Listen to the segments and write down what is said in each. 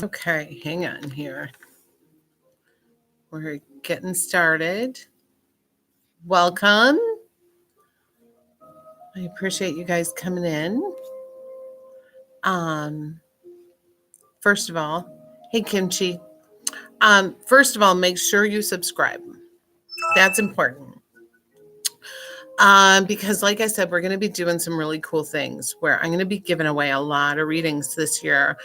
Okay, hang on here. We're getting started. Welcome. I appreciate you guys coming in. First of all, hey Kimchi. First of all, make sure you subscribe. That's important. Because like I said, we're going to be doing some really cool things where I'm going to be giving away a lot of readings this year.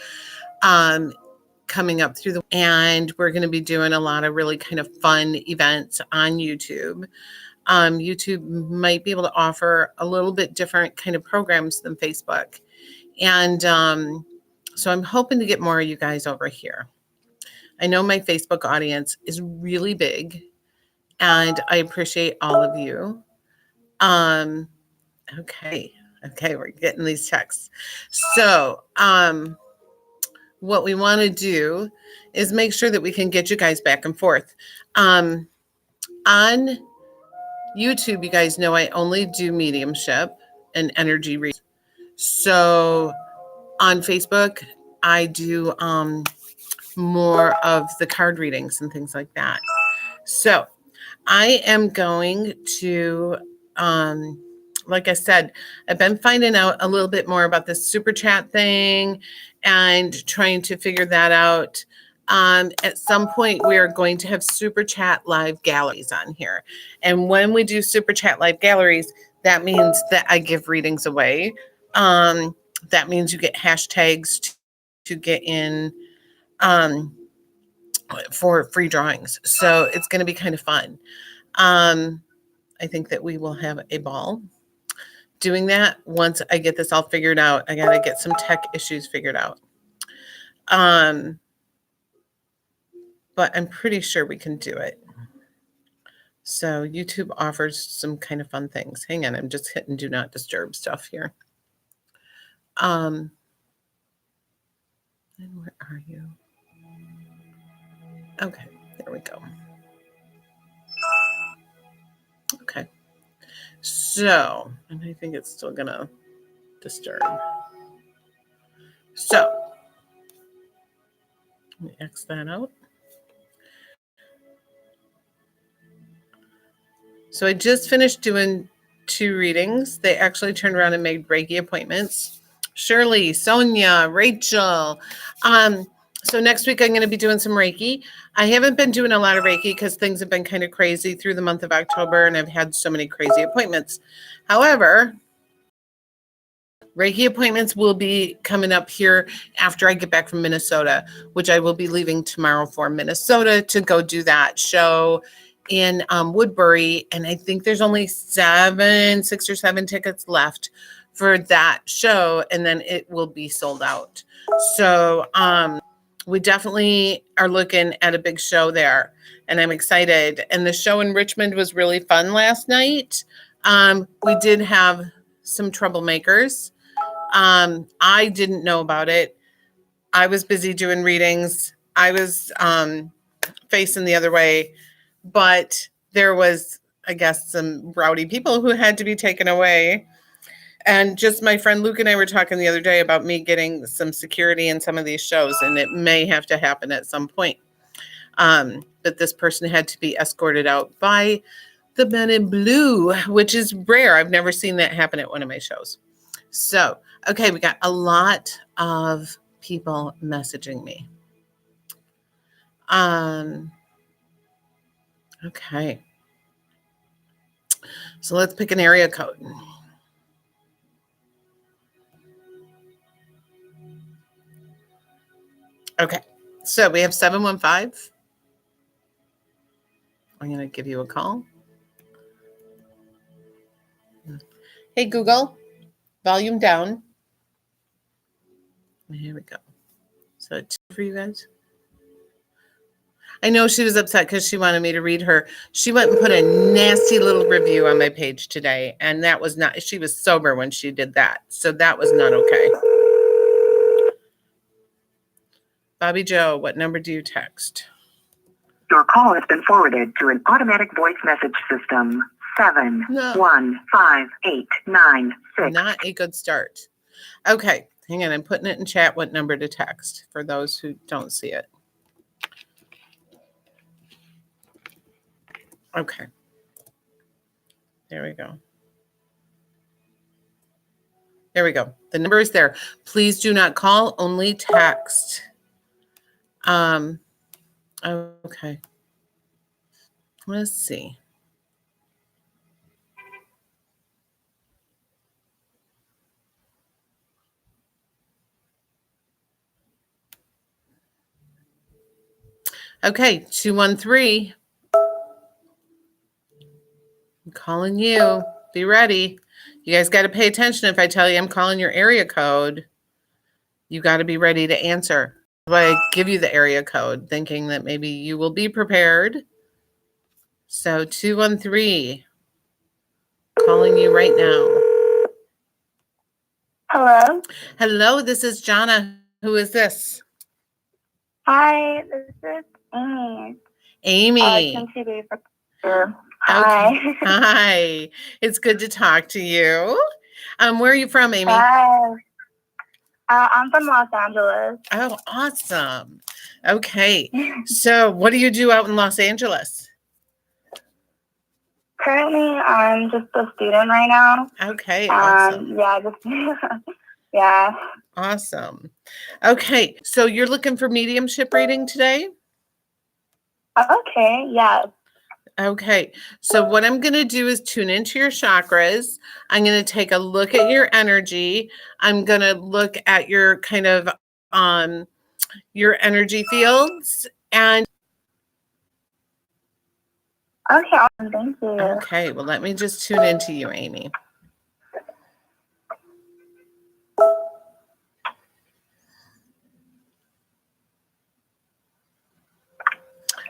Coming up through and we're going to be doing a lot of really kind of fun events on YouTube. YouTube might be able to offer a little bit different kind of programs than Facebook. And so I'm hoping to get more of you guys over here. I know my Facebook audience is really big and I appreciate all of you. Okay, we're getting these texts. So, what we want to do is make sure that we can get you guys back and forth. On YouTube, you guys know I only do mediumship and energy readings. So on Facebook, I do more of the card readings and things like that. So I am going to, like I said, I've been finding out a little bit more about this super chat thing and trying to figure that out. At some point, we are going to have super chat live galleries on here. And when we do super chat live galleries, that means that I give readings away. That means you get hashtags to get in for free drawings. So it's going to be kind of fun. I think that we will have a ball doing that. Once I get this all figured out, I got to get some tech issues figured out. But I'm pretty sure we can do it. So YouTube offers some kind of fun things. Hang on, I'm just hitting do not disturb stuff here. And where are you? Okay, there we go. Okay. So, and I think it's still gonna disturb. So, let me X that out. So I just finished doing 2 readings. They actually turned around and made Reiki appointments. Shirley, Sonia, Rachel. So next week I'm going to be doing some Reiki. I haven't been doing a lot of Reiki because things have been kind of crazy through the month of October and I've had so many crazy appointments. However, Reiki appointments will be coming up here after I get back from Minnesota, which I will be leaving tomorrow for Minnesota to go do that show in Woodbury. And I think there's only 6 or 7 tickets left for that show. And then it will be sold out. So we definitely are looking at a big show there and I'm excited. And the show in Richmond was really fun last night. We did have some troublemakers. I didn't know about it. I was busy doing readings. I was facing the other way, but there was, I guess, some rowdy people who had to be taken away. And just my friend Luke and I were talking the other day about me getting some security in some of these shows, and it may have to happen at some point. But this person had to be escorted out by the men in blue, which is rare. I've never seen that happen at one of my shows. So, okay, we got a lot of people messaging me. Okay. So let's pick an area code. Okay. So we have 715. I'm going to give you a call. Hey, Google, volume down. Here we go. So 2 for you guys. I know she was upset because she wanted me to read her. She went and put a nasty little review on my page today. And that was not, she was sober when she did that. So that was not okay. Bobby Joe, what number do you text? Your call has been forwarded to an automatic voice message system. 71589 6. Not a good start. Okay. Hang on, I'm putting it in chat what number to text for those who don't see it. Okay. There we go. There we go. The number is there. Please do not call, only text. Okay. Let's see. Okay, 213. I'm calling you. Be ready. You guys got to pay attention if I tell you I'm calling your area code. You got to be ready to answer. I give you the area code thinking that maybe you will be prepared. So 213. Calling you right now. Hello. Hello, this is Jonna. Who is this? Hi, this is Amy. Amy. Continue for Hi. Okay. Hi. It's good to talk to you. Where are you from, Amy? Hi. I'm from Los Angeles. Oh, awesome. Okay. So what do you do out in Los Angeles? Currently, I'm just a student right now. Okay, awesome. Yeah, just yeah. Awesome. Okay, so you're looking for mediumship reading today? Okay, yeah. Okay, so what I'm going to do is tune into your chakras. I'm going to take a look at your energy. I'm going to look at your kind of your energy fields. And Okay, awesome. Thank you. okay, well, let me just tune into you, Amy.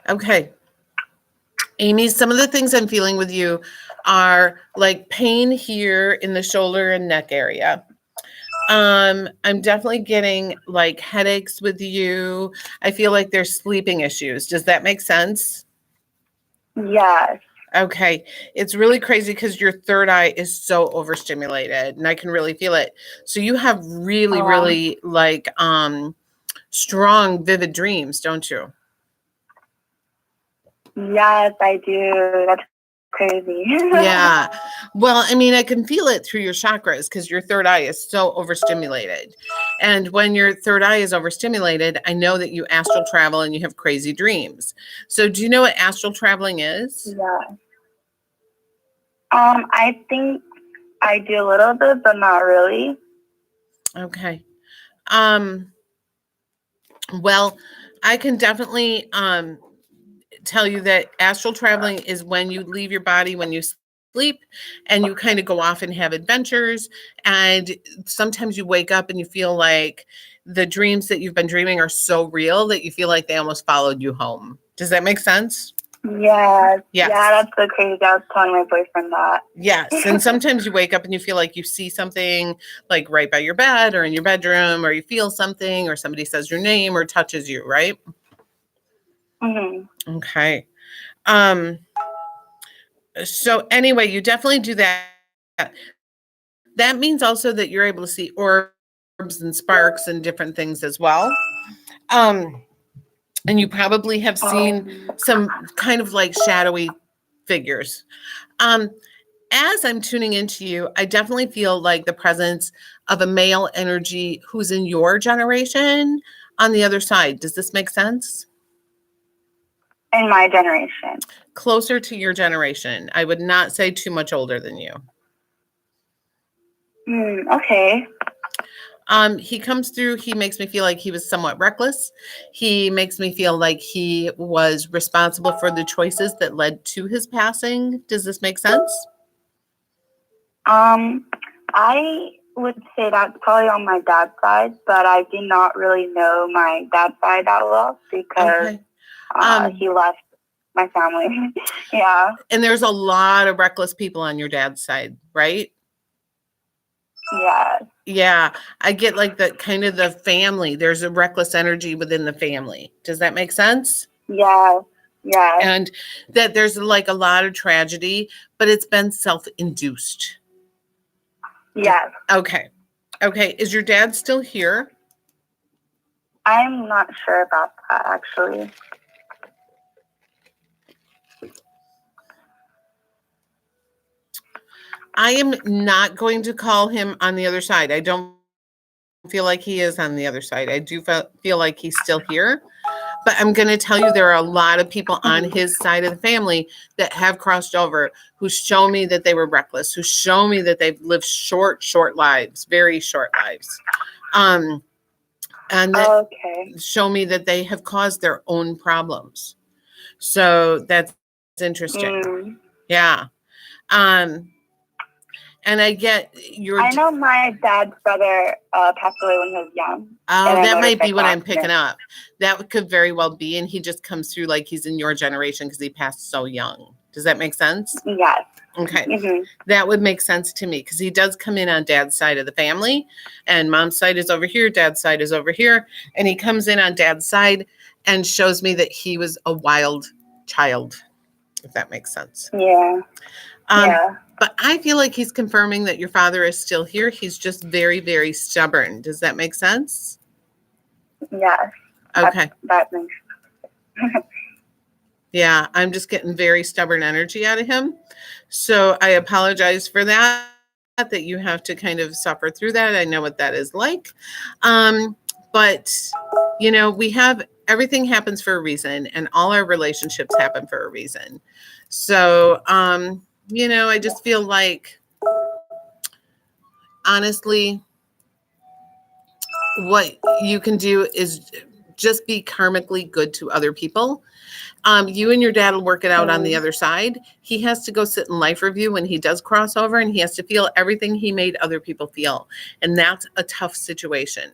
Okay. Amy, some of the things I'm feeling with you are like pain here in the shoulder and neck area. I'm definitely getting like headaches with you. I feel like there's sleeping issues. Does that make sense? Yes. Okay. It's really crazy because your third eye is so overstimulated and I can really feel it. So you have really, really like strong, vivid dreams, don't you? Yes, I do. That's crazy. Yeah. Well, I mean, I can feel it through your chakras because your third eye is so overstimulated. And when your third eye is overstimulated, I know that you astral travel and you have crazy dreams. So do you know what astral traveling is? Yeah. I think I do a little bit, but not really. Okay. Well, I can definitely tell you that astral traveling is when you leave your body when you sleep and you kind of go off and have adventures, and sometimes you wake up and you feel like the dreams that you've been dreaming are so real that you feel like they almost followed you home. Does that make sense? Yes. Yes. Yeah, that's so crazy. I was telling my boyfriend that. Yes. And sometimes you wake up and you feel like you see something like right by your bed or in your bedroom, or you feel something or somebody says your name or touches you, right? Mm-hmm. Okay. So anyway, you definitely do that. That means also that you're able to see orbs and sparks and different things as well. And you probably have seen some kind of like shadowy figures. As I'm tuning into you, I definitely feel like the presence of a male energy who's in your generation on the other side. Does this make sense? In my generation. Closer to your generation. I would not say too much older than you. Okay. He comes through, he makes me feel like he was somewhat reckless. He makes me feel like he was responsible for the choices that led to his passing. Does this make sense? I would say that's probably on my dad's side, but I do not really know my dad's side that well because he left my family. Yeah. And there's a lot of reckless people on your dad's side, right? Yeah. Yeah, I get like the kind of the family. There's a reckless energy within the family. Does that make sense? Yeah. Yeah. And that there's like a lot of tragedy, but it's been self-induced. Yes. Okay. Okay. Is your dad still here? I'm not sure about that, actually. I am not going to call him on the other side. I don't feel like he is on the other side. I do feel like he's still here. But I'm going to tell you, there are a lot of people on his side of the family that have crossed over, who show me that they were reckless, who show me that they've lived short lives, very short lives. And that show me that they have caused their own problems. So that's interesting. Yeah. And I get your. I know my dad's brother passed away when he was young. Oh, that might be what I'm picking up. That could very well be. And he just comes through like he's in your generation because he passed so young. Does that make sense? Yes. Okay. That would make sense to me because he does come in on dad's side of the family, and mom's side is over here, dad's side is over here. And he comes in on dad's side and shows me that he was a wild child, if that makes sense. Yeah. But I feel like he's confirming that your father is still here. He's just very, very stubborn. Does that make sense? Yes. Okay. That makes sense. Yeah, I'm just getting very stubborn energy out of him. So I apologize for that you have to kind of suffer through that. I know what that is like. But, you know, everything happens for a reason, and all our relationships happen for a reason. So, you know, I just feel like, honestly, what you can do is just be karmically good to other people. You and your dad will work it out on the other side. He has to go sit in life review when he does cross over, and he has to feel everything he made other people feel. And that's a tough situation.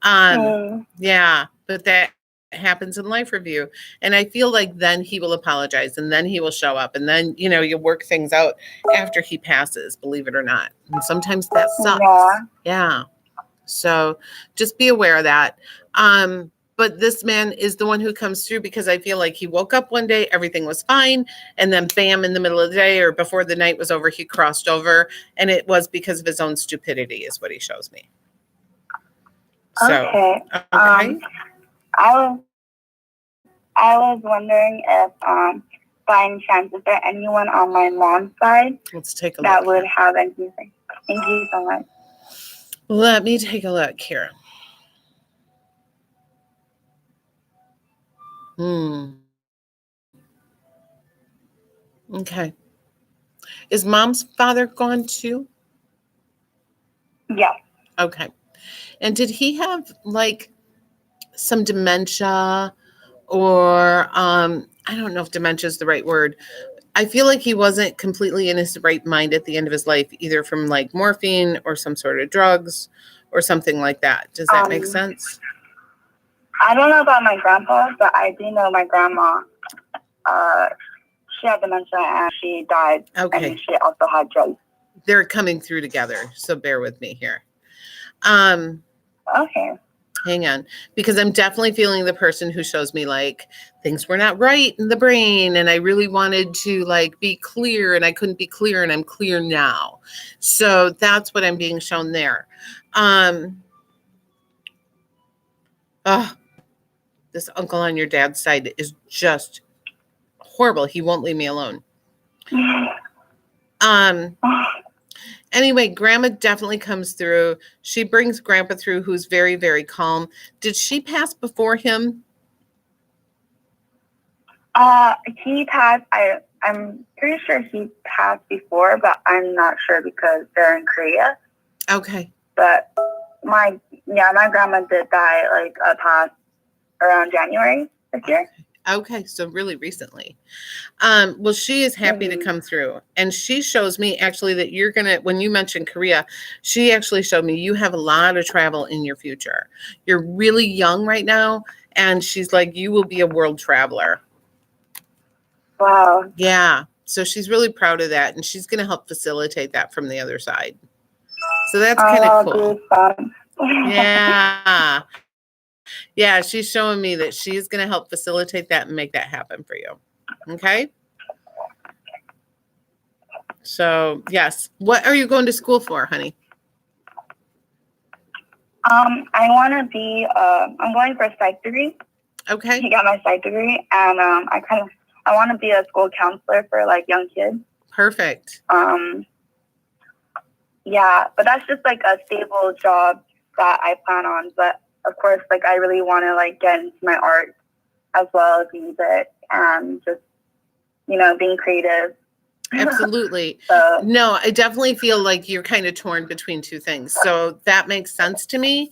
Yeah, but that happens in life review. And I feel like then he will apologize, and then he will show up, and then, you know, you work things out after he passes, believe it or not. And sometimes that sucks. Yeah. So just be aware of that. But this man is the one who comes through because I feel like he woke up one day, everything was fine, and then bam, in the middle of the day or before the night was over, he crossed over, and it was because of his own stupidity is what he shows me. So, okay. I was wondering if, by any chance, is there anyone on my mom's side let's take a that look would here. have anything? Thank you so much. Let me take a look here. Okay. Is mom's father gone too? Yeah. Okay. And did he have like some dementia, or I don't know if dementia is the right word. I feel like he wasn't completely in his right mind at the end of his life, either from like morphine or some sort of drugs or something like that. Does that make sense? I don't know about my grandpa, but I do know my grandma. She had dementia and she died. Okay. And she also had drugs. They're coming through together, so bear with me here. Okay. Hang on, because I'm definitely feeling the person who shows me like things were not right in the brain, and I really wanted to like be clear, and I couldn't be clear, and I'm clear now. So that's what I'm being shown there. This uncle on your dad's side is just horrible. He won't leave me alone. Anyway, grandma definitely comes through. She brings grandpa through, who's very, very calm. Did she pass before him? He passed. I'm pretty sure he passed before, but I'm not sure because they're in Korea. Okay. But my grandma did die like past around January this year. Okay, so really recently. Well, she is happy to come through, and she shows me actually that you're gonna, when you mentioned Korea, she actually showed me you have a lot of travel in your future. You're really young right now, and she's like, you will be a world traveler. Wow. Yeah, so she's really proud of that, and she's gonna help facilitate that from the other side. So that's kind of cool. Yeah. Yeah, she's showing me that she's going to help facilitate that and make that happen for you. Okay? So, yes. What are you going to school for, honey? I want to be. I'm going for a psych degree. Okay. I got my psych degree, and I want to be a school counselor for like young kids. Perfect. Yeah, but that's just like a stable job that I plan on. But of course, like I really want to like get into my art as well as music and just, being creative. Absolutely. So, No, I definitely feel like you're kind of torn between two things. So that makes sense to me.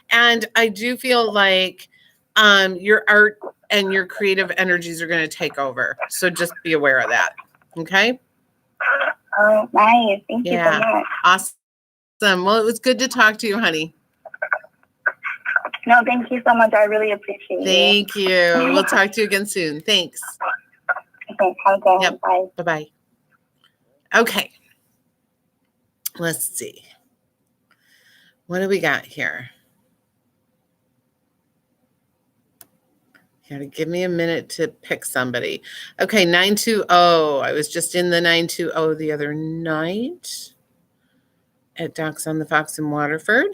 And I do feel like your art and your creative energies are going to take over. So just be aware of that. Okay? oh, nice. Thank you so much. Awesome. Well, it was good to talk to you, honey. No, thank you so much. I really appreciate it. Thank you. We'll talk to you again soon. Thanks. Okay, have a good one. Yep. Bye. Bye-bye. Okay. Let's see. What do we got here? You gotta give me a minute to pick somebody. Okay, 920. I was just in the 920 the other night at Docks on the Fox in Waterford.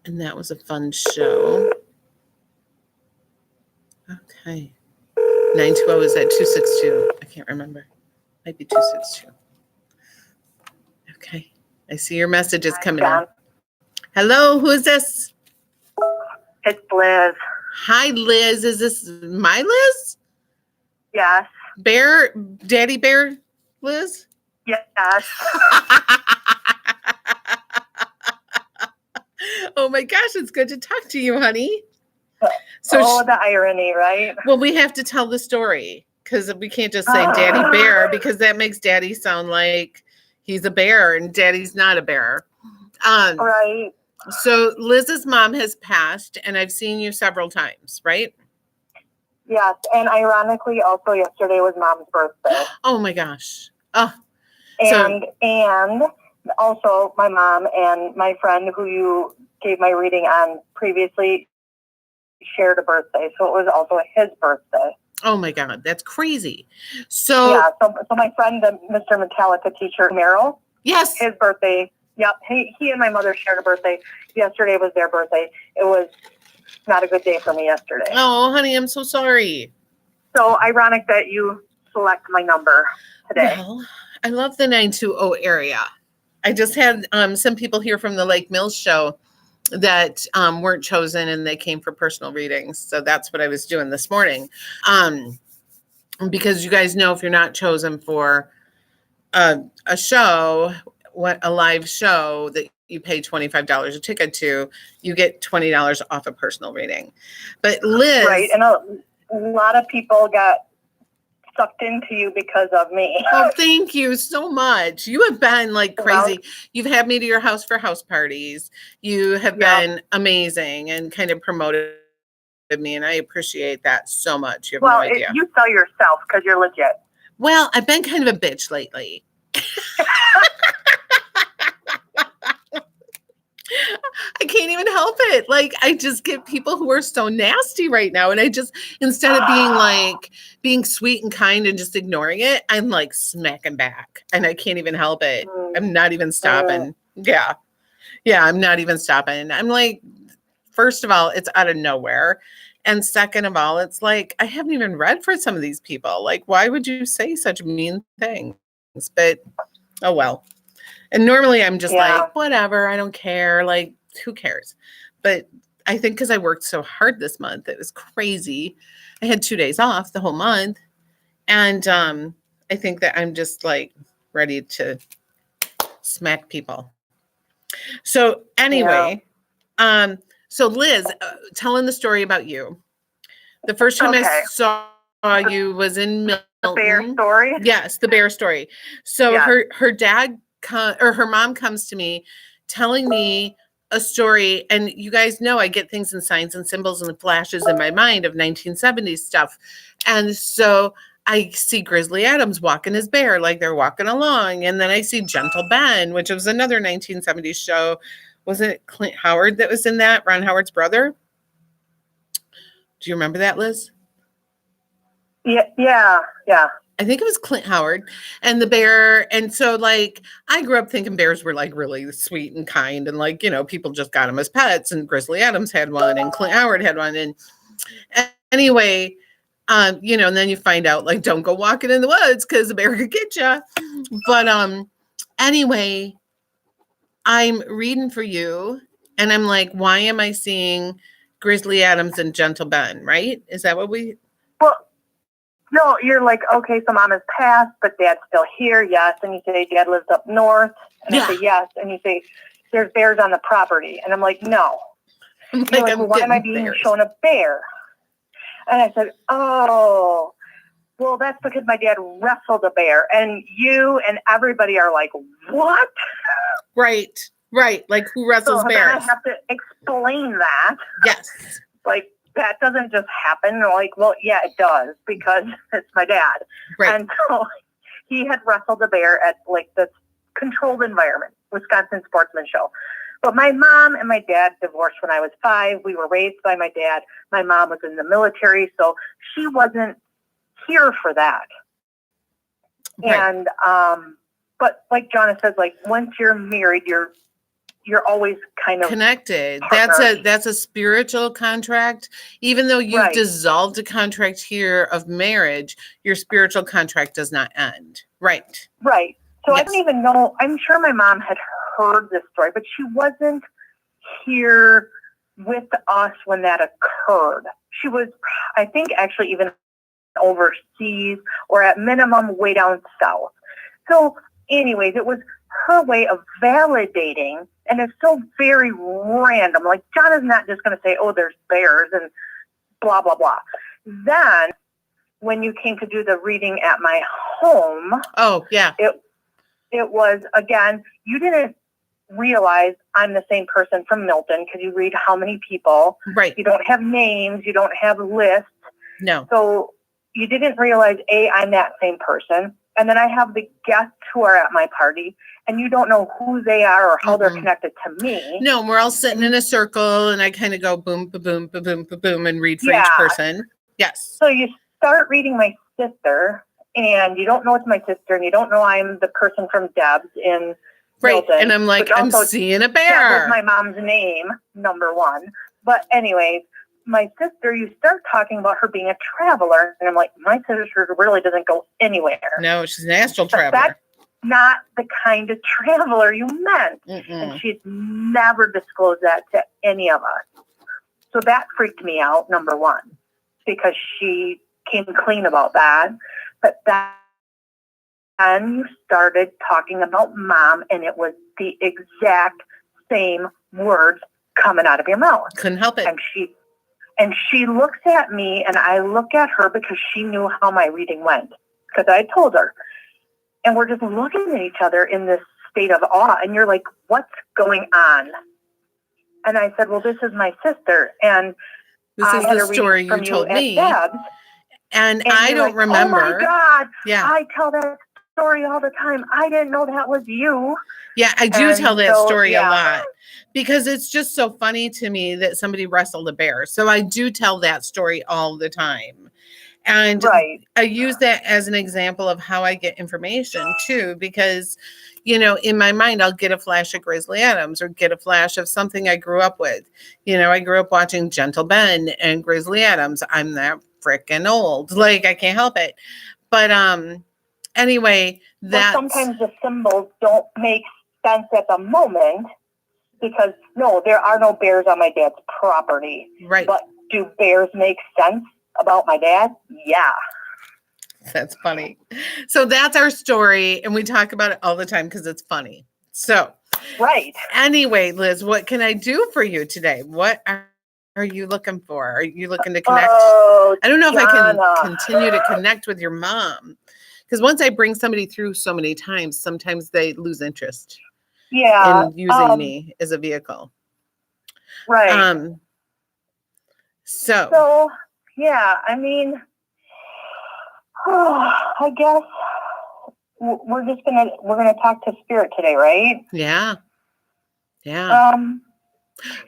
And that was a fun show. Okay. 920 is at 262. I can't remember. Might be 262. Okay. I see your messages coming in. Hello, who is this? It's Liz. Hi, Liz. Is this my Liz? Yes. Bear, Daddy Bear, Liz? Yes. Oh my gosh, it's good to talk to you, honey. So, the irony, right? well, we have to tell the story because we can't just say Daddy Bear because that makes Daddy sound like he's a bear and Daddy's not a bear. Right. So Liz's mom has passed and I've seen you several times, right? Yes, and ironically, also yesterday was Mom's birthday. Oh my gosh. Oh, And also my mom and my friend who you gave my reading on previously shared a birthday, so it was also his birthday. oh my God, that's crazy. So Yeah, so my friend, the Mr. Metallica teacher, Meryl, yes, his birthday. Yep, he and my mother shared a birthday. Yesterday was their birthday. It was not a good day for me yesterday. oh honey, I'm so sorry. So ironic that you select my number today. Well, I love the 920 area. I just had some people here from the Lake Mills show that weren't chosen and they came for personal readings. So that's what I was doing this morning. Because you guys know if you're not chosen for a show, a live show that you pay $25 a ticket to, you get $20 off a personal reading. But Liz. Right, and a lot of people got sucked into you because of me. Oh, thank you so much. You have been like crazy. You've had me to your house for house parties. You have been amazing and kind of promoted me, and I appreciate that so much. You have no idea. You sell yourself because you're legit. Well, I've been kind of a bitch lately. I can't even help it. Like, I just get people who are so nasty right now. And I just, instead of being sweet and kind and just ignoring it, I'm like smacking back. And I can't even help it. I'm not even stopping. Yeah. Yeah, I'm not even stopping. I'm like, first of all, it's out of nowhere. And second of all, it's like, I haven't even read for some of these people. Like, why would you say such mean things? But, oh well. And normally I'm just like, whatever, I don't care. Like, who cares? But I think because I worked so hard this month, it was crazy. I had 2 days off the whole month. And I think that I'm just like ready to smack people. So anyway, so Liz, telling the story about you. The first time I saw you was in Milton. The bear story? Yes, the bear story. So her dad her mom comes to me telling me a story, and you guys know I get things in signs and symbols and flashes in my mind of 1970s stuff. And so I see Grizzly Adams walking his bear, like they're walking along. And then I see Gentle Ben, which was another 1970s show. Wasn't it Clint Howard that was in that? Ron Howard's brother? Do you remember that, Liz? Yeah. I think it was Clint Howard and the bear. And so like, I grew up thinking bears were like really sweet and kind. And like, people just got them as pets, and Grizzly Adams had one and Clint Howard had one. And anyway, and then you find out like, don't go walking in the woods because the bear could get you. But anyway, I'm reading for you and I'm like, why am I seeing Grizzly Adams and Gentle Ben, right? Is that what we... Well, no, you're like, okay, so mom has passed, but dad's still here, yes. And you say dad lives up north, and I say yes. And you say there's bears on the property. And I'm like, no. I'm You're like, well, why am I being shown a bear? And I said, oh, well, that's because my dad wrestled a bear. And you and everybody are like, what? Right. Like, who wrestles bears? Then I have to explain that. Yes. Like, that doesn't just happen. Like, well, yeah, it does, because it's my dad. Right. And so he had wrestled a bear at like this controlled environment, Wisconsin Sportsman Show. But my mom and my dad divorced when I was 5. We were raised by my dad. My mom was in the military, so she wasn't here for that. Right. And but like Jonna says, like once you're married, you're always kind of connected. Partners. That's a spiritual contract. Even though you've dissolved a contract here of marriage, your spiritual contract does not end. Right. Right. So yes. I don't even know. I'm sure my mom had heard this story, but she wasn't here with us when that occurred. She was, I think, actually even overseas or at minimum way down south. So anyways, it was her way of validating, and it's so very random. Like, John is not just going to say, oh, there's bears and blah, blah, blah. Then when you came to do the reading at my home. Oh, yeah. It was, again, you didn't realize I'm the same person from Milton because you read how many people. Right. You don't have names. You don't have lists. No. So you didn't realize, I'm that same person. And then I have the guests who are at my party, and you don't know who they are or how they're connected to me. No, we're all sitting in a circle, and I kind of go boom, ba-boom, ba-boom, ba-boom, and read for each person. Yes. So you start reading my sister, and you don't know it's my sister, and you don't know I'm the person from Deb's in Milton. And I'm like, I'm seeing a bear. That was my mom's name, number one. But anyways, my sister, you start talking about her being a traveler, and I'm like, my sister really doesn't go anywhere. No, she's an astral traveler. That's not the kind of traveler you meant. And she's never disclosed that to any of us. So that freaked me out, number one, because she came clean about that. But then you started talking about mom, and it was the exact same words coming out of your mouth. Couldn't help it. And she looks at me, and I look at her because she knew how my reading went, because I told her. And we're just looking at each other in this state of awe. And you're like, what's going on? And I said, well, this is my sister. And this is the story you told me. And I don't remember. Oh, my God. Yeah. I tell that story all the time. I didn't know that was you. Yeah, I do tell that story a lot because it's just so funny to me that somebody wrestled a bear. So I do tell that story all the time. And I use that as an example of how I get information too, because, in my mind, I'll get a flash of Grizzly Adams or get a flash of something I grew up with. I grew up watching Gentle Ben and Grizzly Adams. I'm that freaking old. Like, I can't help it. But anyway, sometimes the symbols don't make sense at the moment because, no, there are no bears on my dad's property. Right. But do bears make sense about my dad? Yeah. That's funny. So that's our story, and we talk about it all the time because it's funny. So, anyway, Liz, what can I do for you today? What are you looking for? Are you looking to connect? Oh, I don't know if I can continue to connect with your mom, because once I bring somebody through so many times, sometimes they lose interest in using me as a vehicle. Right. So yeah, I mean, I guess we're gonna talk to spirit today, right? Yeah.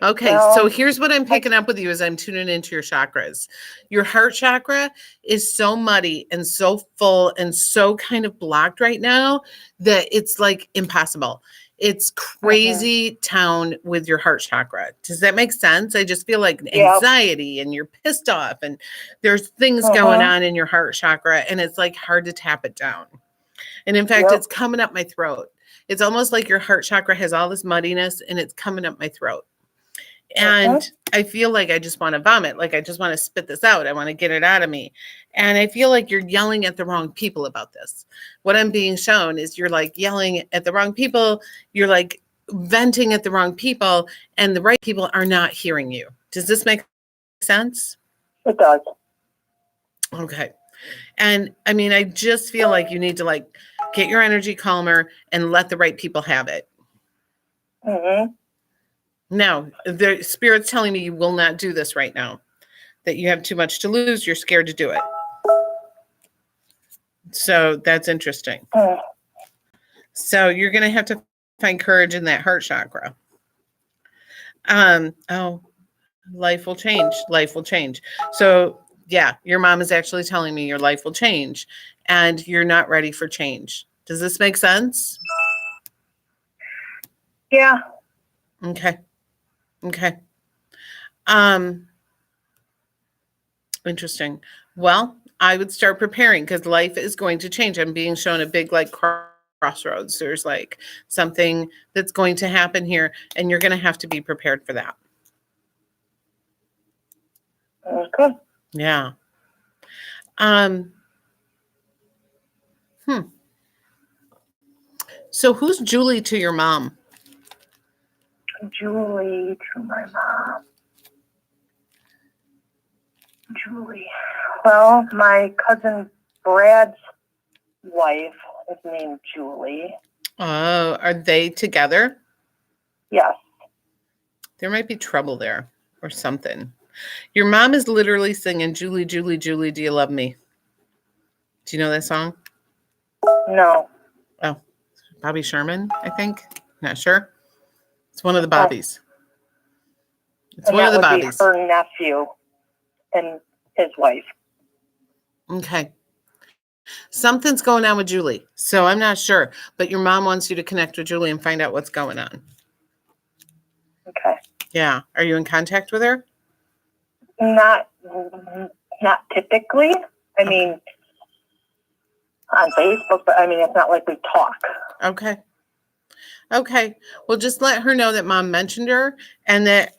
Okay, Well, so here's what I'm picking up with you as I'm tuning into your chakras. Your heart chakra is so muddy and so full and so kind of blocked right now that it's like impossible. It's crazy town with your heart chakra. Does that make sense? I just feel like Yep. anxiety and you're pissed off and there's things going on in your heart chakra and it's like hard to tap it down. And in fact, Yep. it's coming up my throat. It's almost like your heart chakra has all this muddiness and it's coming up my throat. And I feel like I just want to vomit. Like I just want to spit this out. I want to get it out of me. And I feel like you're yelling at the wrong people about this. What I'm being shown is you're like yelling at the wrong people. You're like venting at the wrong people and the right people are not hearing you. Does this make sense? It does. Okay. And I mean, I just feel like you need to like get your energy calmer and let the right people have it. Now, the spirit's telling me you will not do this right now, that you have too much to lose. You're scared to do it. So that's interesting. So you're going to have to find courage in that heart chakra. Oh, life will change. Life will change. So yeah, your mom is actually telling me your life will change and you're not ready for change. Does this make sense? Yeah. Okay. Okay. Interesting. Well, I would start preparing because life is going to change. I'm being shown a big like crossroads. There's like something that's going to happen here and you're going to have to be prepared for that. Okay. Yeah. So who's Julie to your mom? Julie to my mom. Julie. Well, my cousin Brad's wife is named Julie. Oh, are they together? Yes. There might be trouble there or something. Your mom is literally singing, Julie, Julie, Julie, do you love me? Do you know that song? No. Oh, Bobby Sherman, I think. Not sure. It's one of the Bobbies. It's And one of the that would be Bobbies. her nephew and his wife. Okay. Something's going on with Julie. So I'm not sure. But your mom wants you to connect with Julie and find out what's going on. Okay. Yeah. Are you in contact with her? Not typically. I mean, on Facebook, but I mean, it's not like we talk. Okay. Okay. Well, just let her know that mom mentioned her and that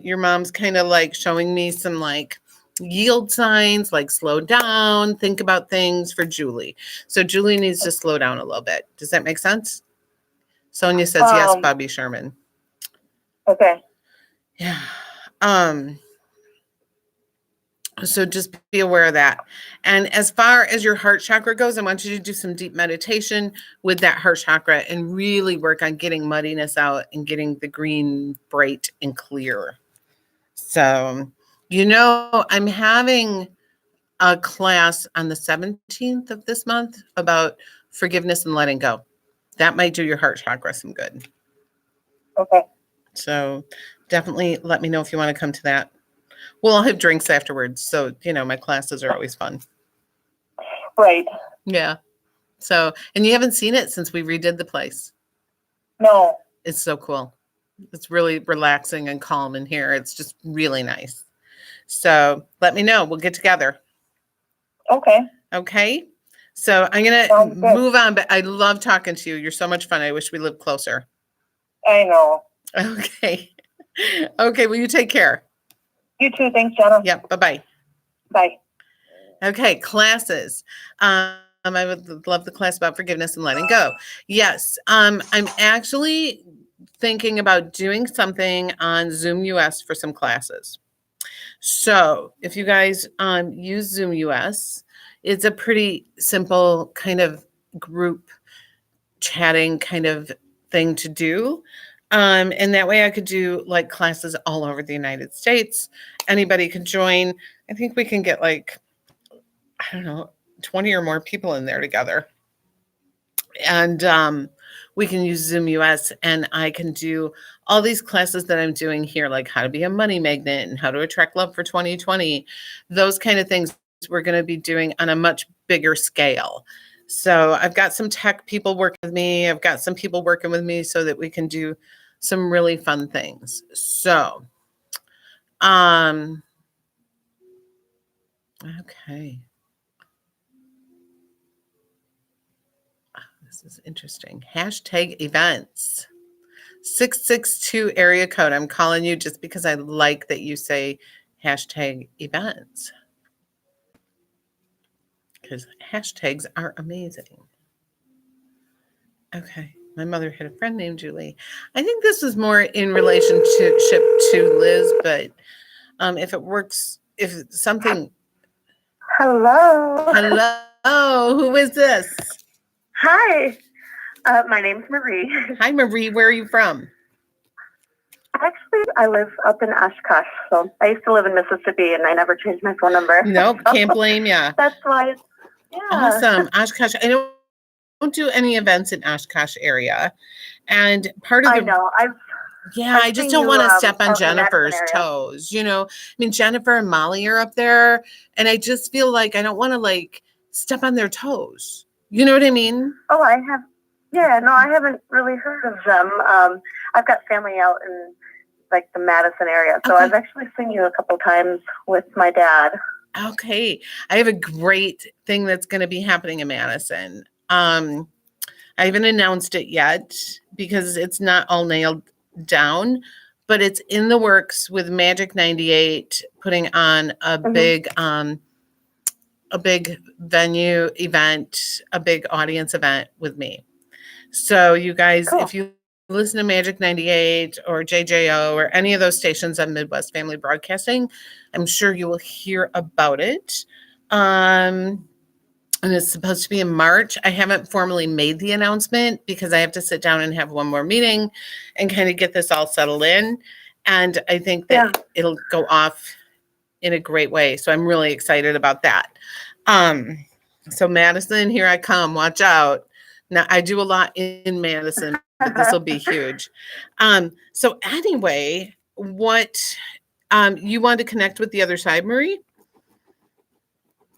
your mom's kind of like showing me some like yield signs, like slow down, think about things for Julie. So Julie needs to slow down a little bit. Does that make sense? Sonia says, yes, Bobby Sherman. Okay. Yeah. So just be aware of that. And as far as your heart chakra goes, I want you to do some deep meditation with that heart chakra and really work on getting muddiness out and getting the green bright and clear. So, I'm having a class on the 17th of this month about forgiveness and letting go. That might do your heart chakra some good. Okay. So definitely let me know if you want to come to that. We'll have drinks afterwards. So, my classes are always fun. Right. Yeah. So, and you haven't seen it since we redid the place. No. It's so cool. It's really relaxing and calm in here. It's just really nice. So let me know. We'll get together. Okay. Okay. So I'm going to move on, but I love talking to you. You're so much fun. I wish we lived closer. I know. Okay. Okay. Well, you take care. You too. Thanks, Jenna. Yep. Bye-bye. Bye. Okay. Classes. I would love the class about forgiveness and letting go. Yes. I'm actually thinking about doing something on Zoom US for some classes. So if you guys use Zoom US, it's a pretty simple kind of group chatting kind of thing to do. And that way I could do like classes all over the United States. Anybody could join. I think we can get like, I don't know, 20 or more people in there together. And we can use Zoom US, and I can do all these classes that I'm doing here, like how to be a money magnet and how to attract love for 2020. Those kind of things we're going to be doing on a much bigger scale. So I've got some tech people working with me. I've got some people working with me so that we can do some really fun things. So, okay. This is interesting. Hashtag events. 662 area code. I'm calling you just because I like that you say hashtag events. Because hashtags are amazing. Okay. My mother had a friend named Julie. I think this is more in relationship to Liz, but if it works, if something. Hello. Hello. Who is this? Hi. My name's Marie. Hi, Marie. Where are you from? Actually, I live up in Oshkosh. So I used to live in Mississippi, and I never changed my phone number. Nope. Can't blame you. That's why. Yeah. Awesome. Oshkosh. I don't do any events in Oshkosh area. And part of I know. I just seen don't you, want to step on out in that Jennifer's area. toes. You know, I mean, Jennifer and Molly are up there, and I just feel like I don't want to like step on their toes. You know what I mean? Oh, I have. Yeah, no, I haven't really heard of them. I've got family out in like the Madison area, so Okay. I've actually seen you a couple times with my dad. Okay. I have a great thing that's going to be happening in Madison. I haven't announced it yet because it's not all nailed down, but it's in the works with Magic 98 putting on a big venue event, a big audience event with me. So you guys, Cool. if you listen to Magic 98 or JJO or any of those stations on Midwest Family Broadcasting, I'm sure you will hear about it. And it's supposed to be in March. I haven't formally made the announcement because I have to sit down and have one more meeting and kind of get this all settled in. And I think that it'll go off in a great way. So I'm really excited about that. So Madison, here I come. Watch out. Now I do a lot in Madison, but this will be huge. So anyway, what you want to connect with the other side, Marie?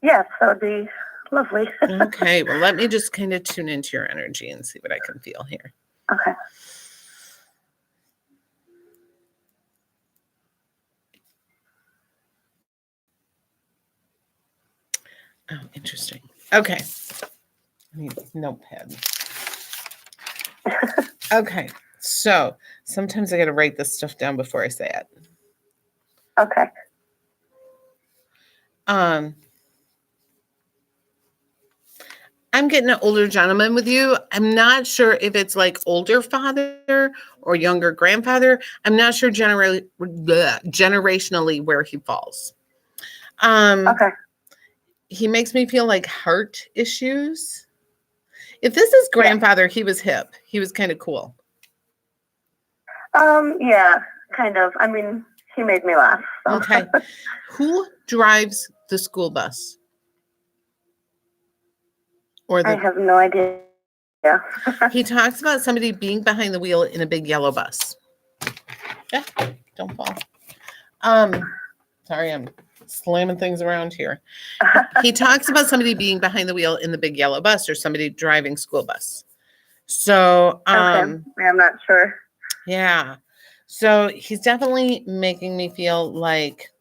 Yes, that would be lovely. Okay, well, let me just kind of tune into your energy and see what I can feel here. Okay. Oh, interesting. Okay. I need a notepad. Okay, so sometimes I got to write this stuff down before I say it. Okay. I'm getting an older gentleman with you. I'm not sure if it's like older father or younger grandfather. I'm not sure generationally where he falls. Okay. He makes me feel like heart issues. If this is grandfather, he was hip. He was kind of cool. Yeah, kind of. I mean, he made me laugh. So. Okay. Who drives the school bus? Or I have no idea. Yeah. He talks about somebody being behind the wheel in a big yellow bus. Yeah, don't fall. Sorry, I'm slamming things around here. He talks about somebody being behind the wheel in the big yellow bus or somebody driving school bus. So, Okay. I'm not sure. yeah. So he's definitely making me feel like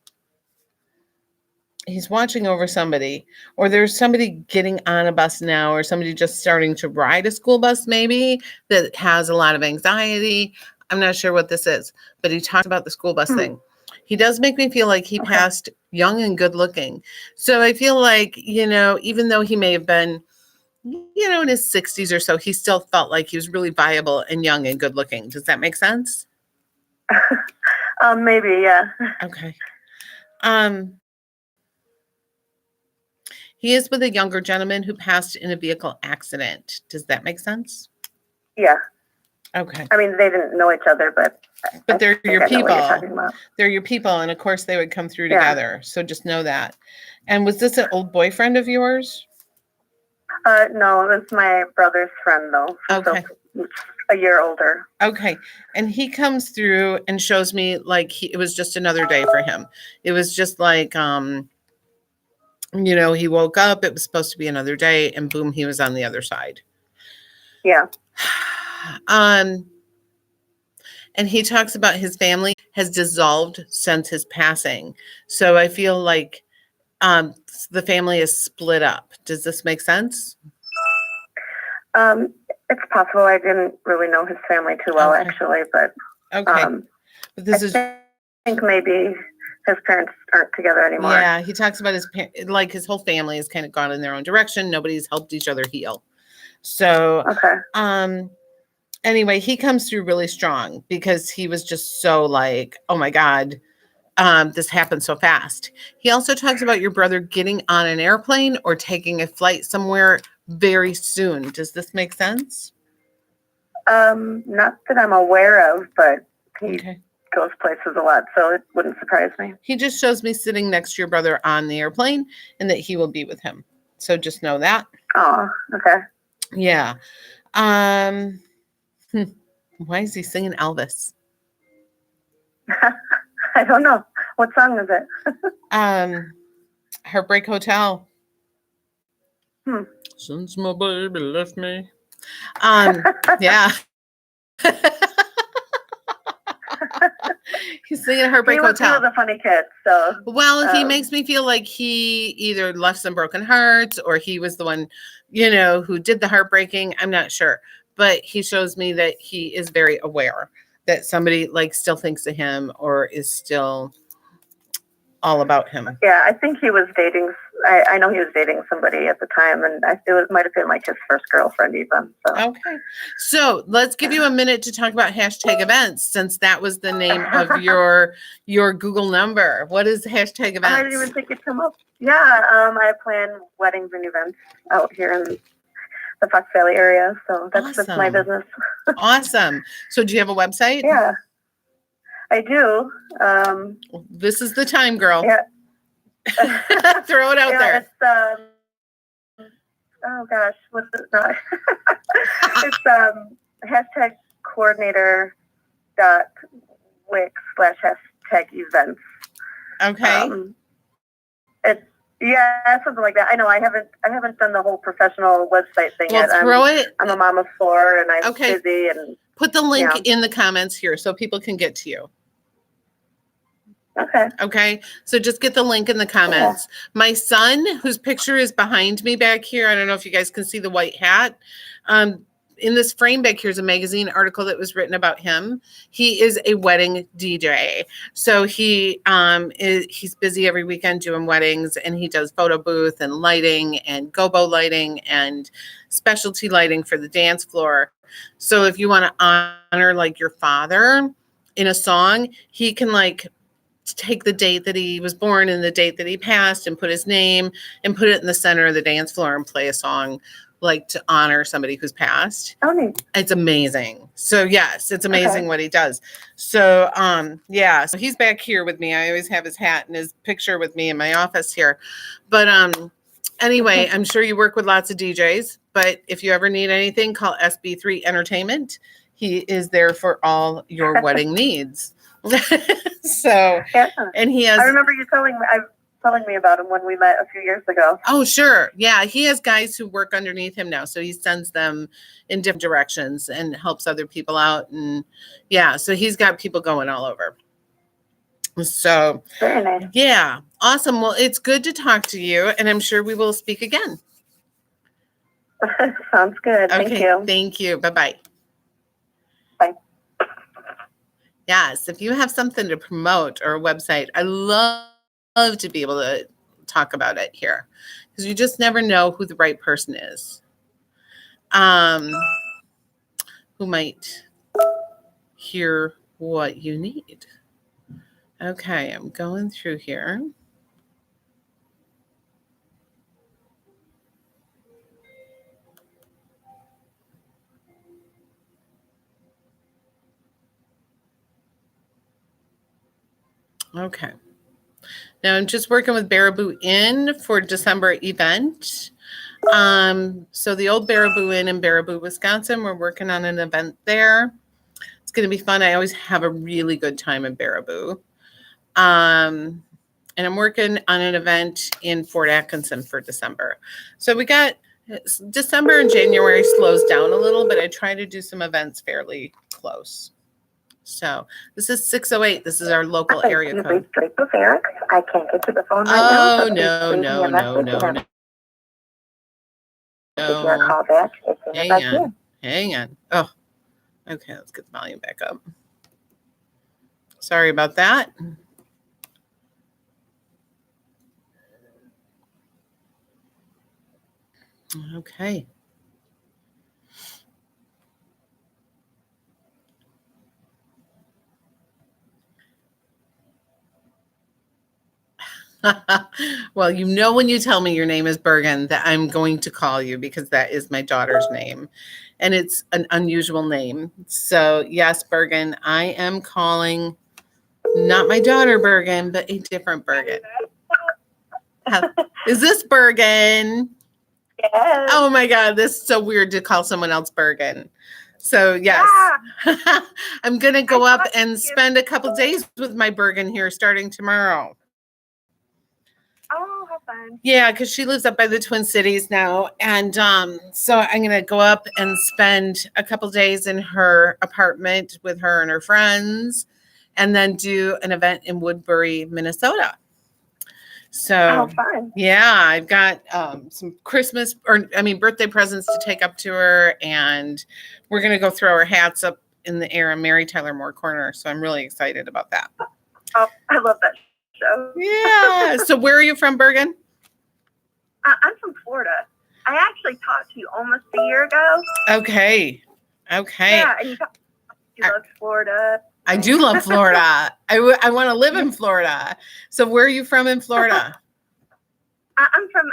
he's watching over somebody, or there's somebody getting on a bus now, or somebody just starting to ride a school bus maybe that has a lot of anxiety. I'm not sure what this is, but he talked about the school bus thing. He does make me feel like he passed young and good looking. So I feel like, you know, even though he may have been, you know, in his 60s or so, he still felt like he was really viable and young and good looking. Does that make sense? Maybe, yeah. Okay. He is with a younger gentleman who passed in a vehicle accident. Does that make sense? Yeah. Okay. I mean, they didn't know each other, but they're your people. About. They're your people, and of course they would come through together. So just know that. And was this an old boyfriend of yours? No, it was my brother's friend though. Okay. So a year older. Okay. And he comes through and shows me like it was just another day for him. It was just like, he woke up, it was supposed to be another day, and boom, he was on the other side. Yeah. And he talks about his family has dissolved since his passing. So I feel like the family is split up. Does this make sense? It's possible. I didn't really know his family too well, Okay. actually, but Okay. But this is I think maybe his parents aren't together anymore. yeah, he talks about his whole family has kind of gone in their own direction. Nobody's helped each other heal. So Okay. anyway, he comes through really strong because he was just so like, oh my God, this happened so fast. He also talks about your brother getting on an airplane or taking a flight somewhere very soon. Does this make sense? Not that I'm aware of, but he Okay. goes places a lot, so it wouldn't surprise me. He just shows me sitting next to your brother on the airplane and that he will be with him. So just know that. Oh, okay. Yeah. Why is he singing Elvis? I don't know. What song is it? Heartbreak Hotel. Hmm. Since my baby left me. Yeah. He's singing Heartbreak He was Hotel. a funny kid, so. Well, he makes me feel like he either left some broken hearts or he was the one, who did the heartbreaking. I'm not sure. But he shows me that he is very aware that somebody like still thinks of him or is still all about him. Yeah, I think he was dating. I know he was dating somebody at the time, and it might have been like his first girlfriend even. So. Okay. So let's give you a minute to talk about hashtag events since that was the name of your Google number. What is hashtag events? I didn't even think it'd come up. Yeah, I plan weddings and events out here in the Fox Valley area. So that's just my Awesome. business. Awesome. So do you have a website? Yeah, I do. This is the time, girl. Yeah. Throw it out there. It's oh gosh, what's it not? It's hashtag coordinator dot wix/hashtag events. Okay. It's something like that. I know I haven't done the whole professional website thing Well, yet. throw it. I'm a mom of 4 and I'm Okay. busy and Put the link Yeah. in the comments here so people can get to you. okay. Okay. So just get the link in the comments. My son, whose picture is behind me back here, I don't know if you guys can see the white hat. In this frame back here's a magazine article that was written about him. He is a wedding DJ. So he's busy every weekend doing weddings, and he does photo booth and lighting and gobo lighting and specialty lighting for the dance floor. So if you want to honor like your father in a song, he can like take the date that he was born and the date that he passed and put his name and put it in the center of the dance floor and play a song like to honor somebody who's passed. Oh, neat. It's amazing. So yes, it's amazing Okay. what he does. So yeah, so he's back here with me. I always have his hat and his picture with me in my office here. But anyway, I'm sure you work with lots of DJs, but if you ever need anything, call SB3 Entertainment. He is there for all your wedding needs. So, Yeah. and he has I remember you telling me about him when we met a few years ago. Oh, sure. Yeah. He has guys who work underneath him now. So he sends them in different directions and helps other people out. And yeah, so he's got people going all over. So, Very nice. yeah. Awesome. Well, it's good to talk to you. And I'm sure we will speak again. Sounds good. Okay. Thank you. Thank you. Bye-bye. Bye. Yes. If you have something to promote or a website, I love to be able to talk about it here because you just never know who the right person is. Who might hear what you need. Okay, I'm going through here. Okay. Now I'm just working with Baraboo Inn for December event. So the old Baraboo Inn in Baraboo, Wisconsin, we're working on an event there. It's going to be fun. I always have a really good time in Baraboo. And I'm working on an event in Fort Atkinson for December. So we got December and January slows down a little, but I try to do some events fairly close. So this is 608. This is our local area You've code. reached Draper Ferrick. I can't get to the phone right Oh, now. So no, please leave no, me a no, message and no, I'll give you a call back as soon as I can. Hang on. Oh, okay. Let's get the volume back up. Sorry about that. Okay. Well, you know, when you tell me your name is Bergen, that I'm going to call you because that is my daughter's name. And it's an unusual name. So, yes, Bergen, I am calling not my daughter Bergen, but a different Bergen. Is this Bergen? Yes. Oh my God, this is so weird to call someone else Bergen. So, yes, Yeah. I'm going to go I up thought and you- spend a couple days with my Bergen here starting tomorrow. Oh, how fun. Yeah, because she lives up by the Twin Cities now. And so I'm going to go up and spend a couple days in her apartment with her and her friends, and then do an event in Woodbury, Minnesota. So, How fun. yeah, I've got some birthday presents to take up to her, and we're going to go throw our hats up in the air in Mary Tyler Moore Corner. So I'm really excited about that. Oh, I love that show. Yeah. So where are you from, Bergen? I'm from Florida. I actually talked to you almost a year ago. Okay. Okay. Yeah, and you loved Florida. I do love Florida. I want to live in Florida. So where are you from in Florida? I'm from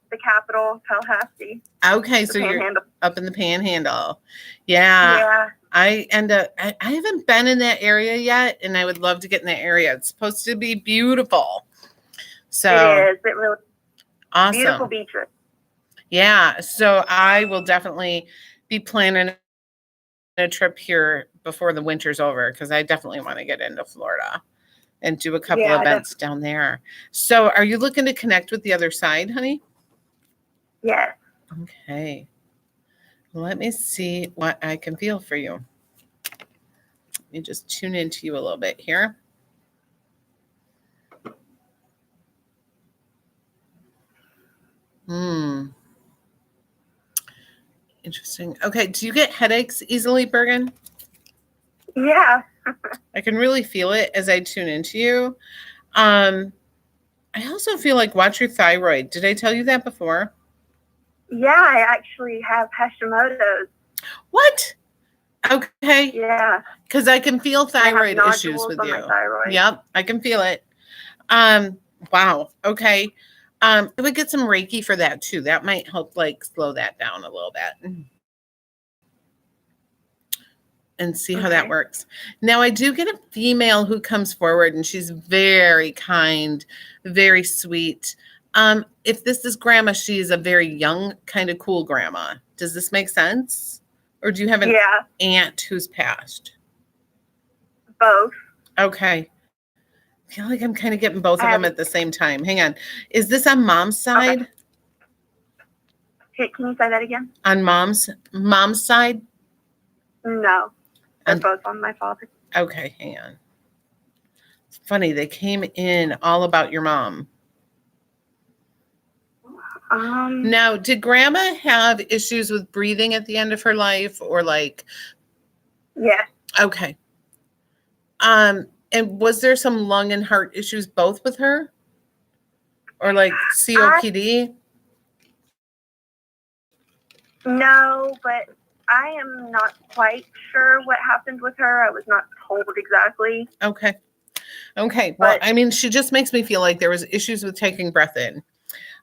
the capital, Tallahassee. Okay, The so you're Panhandle. up in the Panhandle. Yeah. Yeah. I haven't been in that area yet, and I would love to get in that area. It's supposed to be beautiful. So It is. It really beautiful awesome. beaches. Yeah. So I will definitely be planning a trip here before the winter's over, because I definitely want to get into Florida and do a couple Yeah, events down there. So are you looking to connect with the other side, honey? Yes. Okay. Let me see what I can feel for you. Let me just tune into you a little bit here. Interesting. Okay. Do you get headaches easily, Bergen? Yeah. I can really feel it as I tune into you. I also feel like watch your thyroid. Did I tell you that before? Yeah, I actually have Hashimoto's. What? Okay. Yeah. Because I can feel I have thyroid issues nodules with on my you. thyroid. Yep, I can feel it. Wow. Okay. I would get some Reiki for that too. That might help like slow that down a little bit. And see how that Okay. works. Now I do get a female who comes forward, and she's very kind, very sweet. If this is grandma, she's a very young, kind of cool grandma. Does this make sense? Or do you have an Yeah, aunt who's passed? both. Okay. I feel like I'm kind of getting both of I them have- at the same time. Hang on. Is this on mom's side? Can you say that again? On mom's side? No. They're On- both on my father. Okay, hang on. It's funny. They came in all about your mom. Now, did grandma have issues with breathing at the end of her life, or like, Yeah. okay. And was there some lung and heart issues both with her? Or like COPD? No, but I am not quite sure what happened with her. I was not told exactly. Okay. Okay. Well, But- I mean, she just makes me feel like there was issues with taking breath in.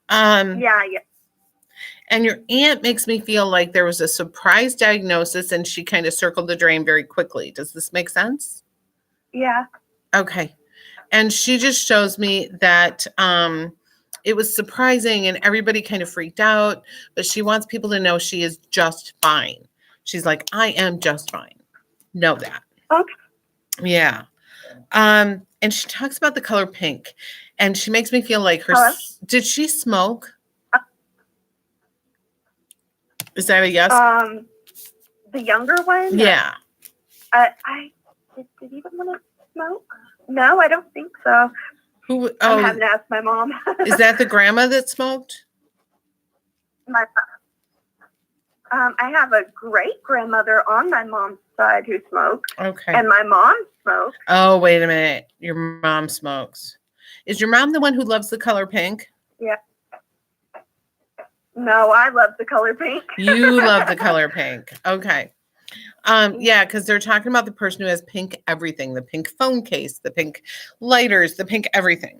Yeah. And your aunt makes me feel like there was a surprise diagnosis and she kind of circled the drain very quickly. Does this make sense? Yeah. Okay. And she just shows me that it was surprising and everybody kind of freaked out, but she wants people to know she is just fine. She's like, I am just fine. Know that. Okay. Yeah. And she talks about the color pink, and she makes me feel like her. Hello? Did she smoke? Is that a yes? The younger one? Yeah. I did even want to smoke? No, I don't think so. Who? I Oh, haven't asked my mom. is that the grandma that smoked? I have a great grandmother on my mom's side who smoked, Okay. and my mom smoked. Oh, wait a minute. Your mom smokes. Is your mom the one who loves the color pink? No, I love the color pink. You love the color pink. Okay. Yeah, because they're talking about the person who has pink everything, the pink phone case, the pink lighters, the pink everything.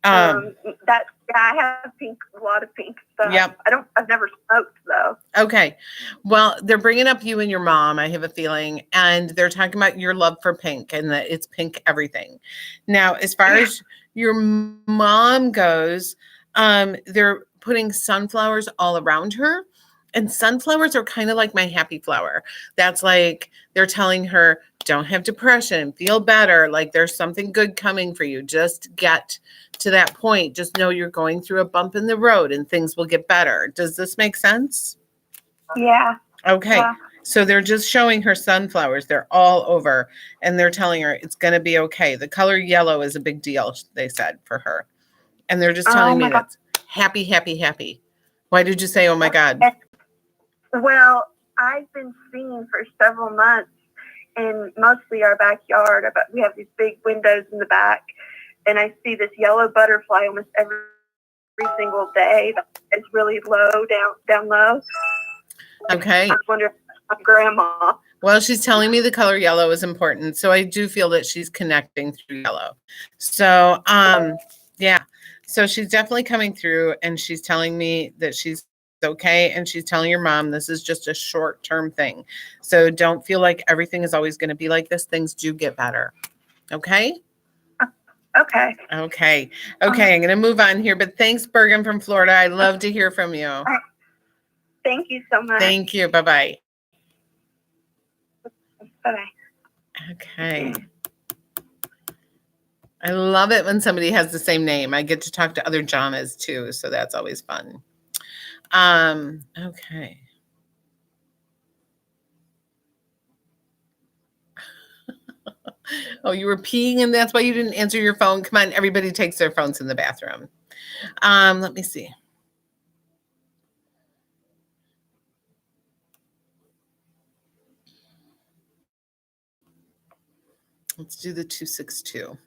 I have pink, a lot of pink stuff. Yep. I've never smoked though. Okay. Well, they're bringing up you and your mom, I have a feeling, and they're talking about your love for pink and that it's pink everything. Now, as far as your mom goes, they're putting sunflowers all around her, and sunflowers are kind of like my happy flower. That's like they're telling her, don't have depression, feel better, like there's something good coming for you. Just get to that point. Just know you're going through a bump in the road and things will get better. Does this make sense? Yeah. Okay. Yeah. So they're just showing her sunflowers. They're all over, and they're telling her it's going to be okay. The color yellow is a big deal, they said, for her. And they're just telling me my God. that's happy, happy, happy. Why did you say, oh my God? Well, I've been singing for several months in mostly our backyard, but we have these big windows in the back, and I see this yellow butterfly almost every single day. It's really low, down low. Okay. I wonder if my grandma. Well, she's telling me the color yellow is important. So I do feel that she's connecting through yellow. So, yeah. So she's definitely coming through, and she's telling me that she's okay. And she's telling your mom, this is just a short-term thing. So don't feel like everything is always going to be like this. Things do get better. Okay. Okay. Okay. Okay. I'm going to move on here, but thanks, Bergen from Florida. I love to hear from you. Thank you so much. Thank you. Bye-bye. Bye-bye. Okay. I love it when somebody has the same name. I get to talk to other Jonas too, so that's always fun. Okay. Oh, you were peeing and that's why you didn't answer your phone. Come on, everybody takes their phones in the bathroom. Let me see. Let's do the 262.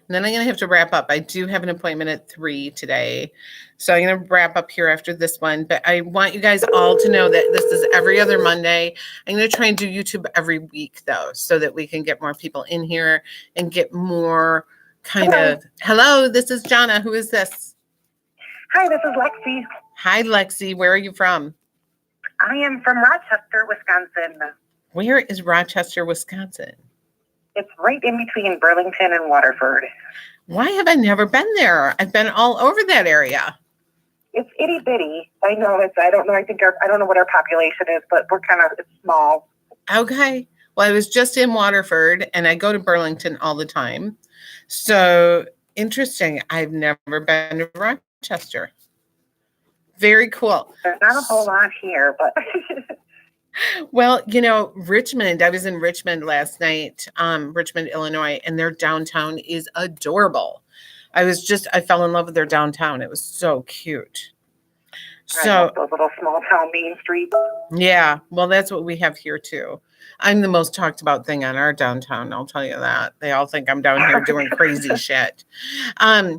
And then I'm going to have to wrap up. I do have an appointment at 3 today. So I'm going to wrap up here after this one. But I want you guys all to know that this is every other Monday. I'm going to try and do YouTube every week, though, so that we can get more people in here and get more kind of. Hello, this is Jana. Who is this? Hi, this is Lexi. Hi, Lexi. Where are you from? I am from Rochester, Wisconsin. Where is Rochester, Wisconsin? It's right in between Burlington and Waterford. Why have I never been there? I've been all over that area. It's itty bitty. I know I don't know. I don't know what our population is, but it's small. Okay. Well, I was just in Waterford and I go to Burlington all the time. So interesting. I've never been to Rochester. Very cool. There's not a whole lot here, but Well, Richmond, I was in Richmond last night, Richmond, Illinois, and their downtown is adorable. I fell in love with their downtown. It was so cute. I So, love those little small town main streets. yeah, well, that's what we have here too. I'm the most talked about thing on our downtown. I'll tell you that. They all think I'm down here doing crazy shit. Okay.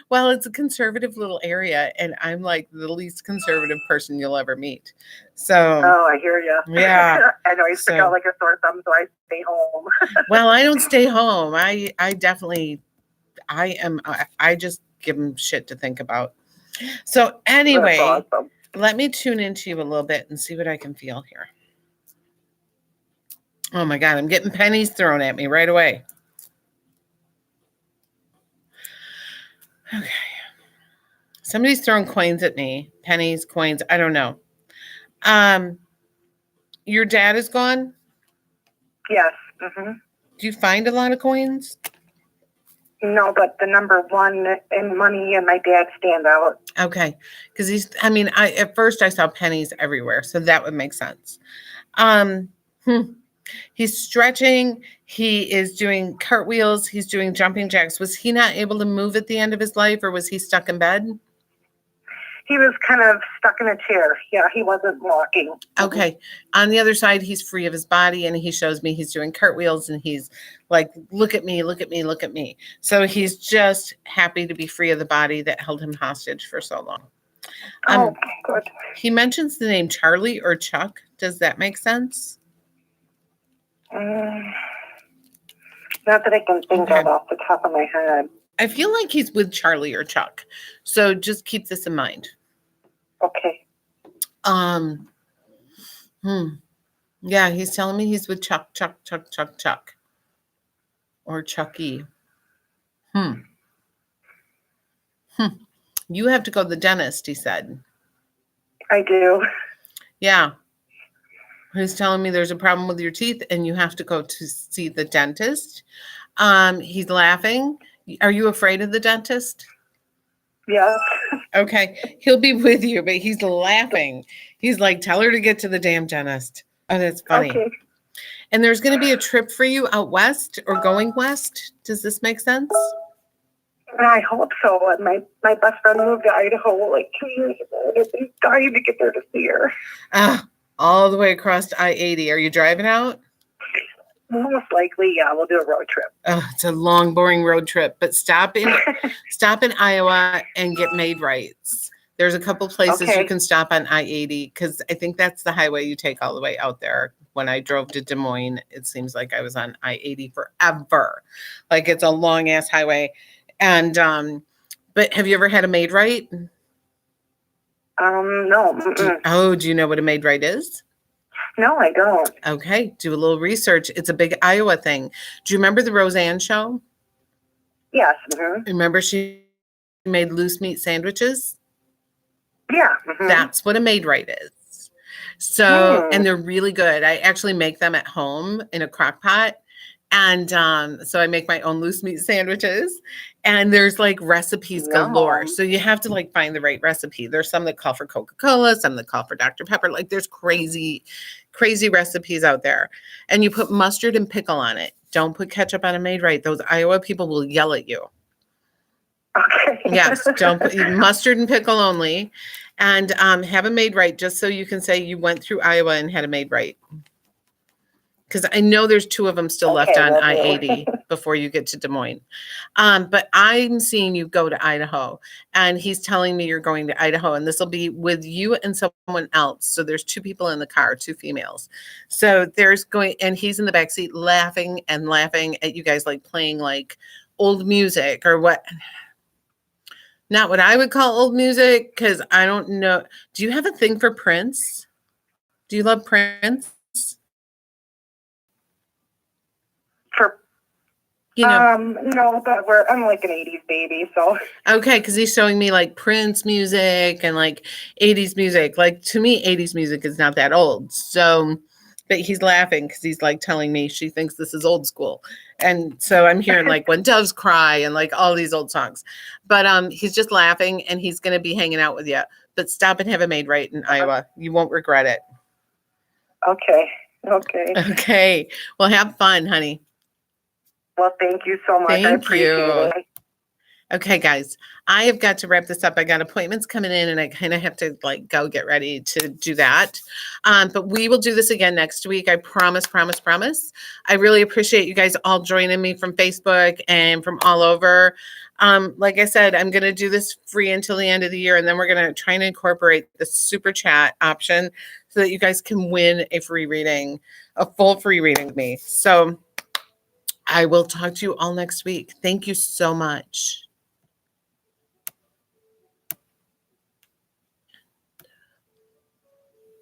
Well, it's a conservative little area, and I'm like the least conservative person you'll ever meet. So, Oh, I hear you. Yeah. I know I stick So- out like a sore thumb, so I stay home. well, I don't stay home. I just give them shit to think about. So anyway, That's awesome. let me tune into you a little bit and see what I can feel here. Oh my God, I'm getting pennies thrown at me right away. Okay. Somebody's throwing coins at me. Pennies, coins. I don't know. Your dad is gone? Yes. Hmm. Do you find a lot of coins? No, but the number one in money and my dad stand out. Okay. Because at first I saw pennies everywhere, so that would make sense. He's stretching. He is doing cartwheels. He's doing jumping jacks. Was he not able to move at the end of his life, or was he stuck in bed? He was kind of stuck in a chair. Yeah, he wasn't walking. Okay. On the other side, he's free of his body, and he shows me he's doing cartwheels, and he's like, look at me, look at me, look at me. So he's just happy to be free of the body that held him hostage for so long. Oh, good. He mentions the name Charlie or Chuck. Does that make sense? Not that I can think Okay. of off the top of my head. I feel like he's with Charlie or Chuck. So just keep this in mind. Okay. Yeah, he's telling me he's with Chuck. Or Chucky. You have to go to the dentist, he said. I do. Yeah. He's telling me there's a problem with your teeth and you have to go to see the dentist. He's laughing. Are you afraid of the dentist? Yes. Okay. He'll be with you, but he's laughing. He's like, tell her to get to the damn dentist. Oh, that's funny. Okay. And there's going to be a trip for you out west or going west. Does this make sense? I hope so. My best friend moved to Idaho like 2 years ago. And I've been dying to get there to see her. All the way across I-80. Are you driving out? Most likely, yeah. We'll do a road trip. Oh, it's a long, boring road trip. But stop in Iowa and get Maid-Rights. There's a couple places Okay. you can stop on I-80 because I think that's the highway you take all the way out there. When I drove to Des Moines, it seems like I was on I-80 forever. Like it's a long ass highway. And but have you ever had a Maid-Right? No. Mm-mm. Do you know what a Maid-Right is? No, I don't. Okay, do a little research. It's a big Iowa thing. Do you remember the Roseanne show? Yes. Mm-hmm. Remember she made loose meat sandwiches? Yeah. Mm-hmm. That's what a Maid-Right is. So, and they're really good. I actually make them at home in a crock pot. And so I make my own loose meat sandwiches, and there's like recipes galore. Yum. So you have to like find the right recipe. There's some that call for Coca-Cola, some that call for Dr. Pepper. Like there's crazy recipes out there. And you put mustard and pickle on it. Don't put ketchup on a Maid-Right. Those Iowa people will yell at you. Okay. Yes, don't put mustard and pickle only. And have a Maid-Right just so you can say you went through Iowa and had a Maid-Right. Because I know there's 2 of them still left on will do. I-80 before you get to Des Moines. But I'm seeing you go to Idaho, and he's telling me you're going to Idaho, and this will be with you and someone else. So there's 2 people in the car, 2 females. So and he's in the backseat laughing and laughing at you guys, like playing like old music or what. Not what I would call old music, because I don't know. Do you have a thing for Prince? Do you love Prince? For no, but I'm like an 80s baby, so Okay, because he's showing me like Prince music and like 80s music. Like to me, 80s music is not that old. So, but he's laughing because he's like telling me she thinks this is old school. And so I'm hearing like When Doves Cry and like all these old songs. But he's just laughing, and he's gonna be hanging out with you. But stop and have a Maid-Right in Iowa. You won't regret it. okay. Okay. Well, have fun, honey. Well, thank you so much. I Thank appreciate you. it. Okay, guys, I have got to wrap this up. I got appointments coming in, and I kind of have to like go get ready to do that. But we will do this again next week. I promise. I really appreciate you guys all joining me from Facebook and from all over. Like I said, I'm going to do this free until the end of the year, and then we're going to try and incorporate the super chat option so that you guys can win a free reading, a full free reading with me. So I will talk to you all next week. Thank you so much.